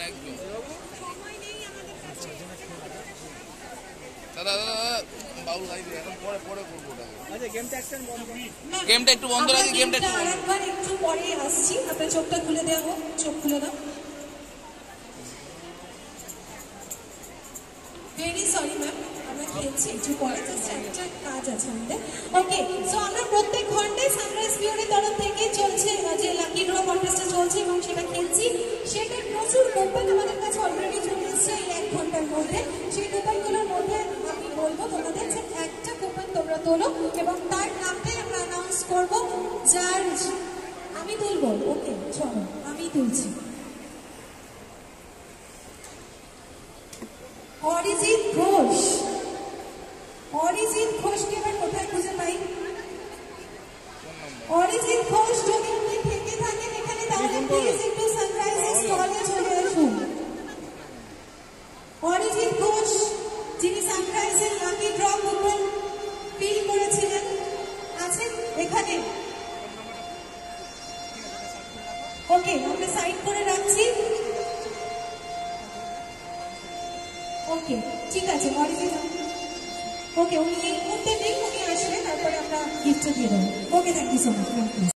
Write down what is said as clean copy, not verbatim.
একজন দাদা বাউল গাইবে এখন পরে করবো ওটাকে। আচ্ছা গেমটা একটু বন্ধ রাখি, গেমটা একটু পরে আসছি। আপনার চোখটা খুলে দেওয়া হোক, চোখ খুলে দাও। ভেরি সরি ম্যাম, আমরা খেলছি একটু পরে, জাস্ট একটা কাজ আছে আমাদের। ওকে, সো আমরা প্রত্যেক ঘন্টায় সানরাইজ ভিউরের তরফ থেকে চলছে যে লাকি ড্র কন্টেস্টটা চলছে এবং সেটা খেলছি। সেটার প্রচুর কুপন আমাদের কাছে অলরেডি চলে এসছে এই 1 ঘন্টার মধ্যে। সেই কুপনগুলোর মধ্যে আমি বলবো তোমাদের যে একটা কুপন তোমরা তোলো এবং তার নামটাই আমরা অ্যানাউন্স করবো, যার আমি তুলবো। ওকে চলো, আমি তুলছি। অরিজিৎ ঘোষ। অরিজিৎ ঘোষকে এবার কোথায় খুঁজে পাই? অরিজিৎ ঘোষ যদি আপনি থেকে থাকেন এখানে, তাহলে প্লিজ একটু সানরাইজের স্টলে চলে আসুন। অরিজিৎ ঘোষ যিনি সানরাইজের লাকি ড্র কুপন ফিল করেছিলেন আছেন এখানে? ওকে, আমরা সাইড করে রাখছি। ওকে ঠিক আছে অরিজিৎ। ওকে, উনি এই মুহূর্তে নেই, উনি আসলে তারপরে আমরা গিফটটা দিয়ে দেবো। ওকে, থ্যাংক ইউ সো মাচ।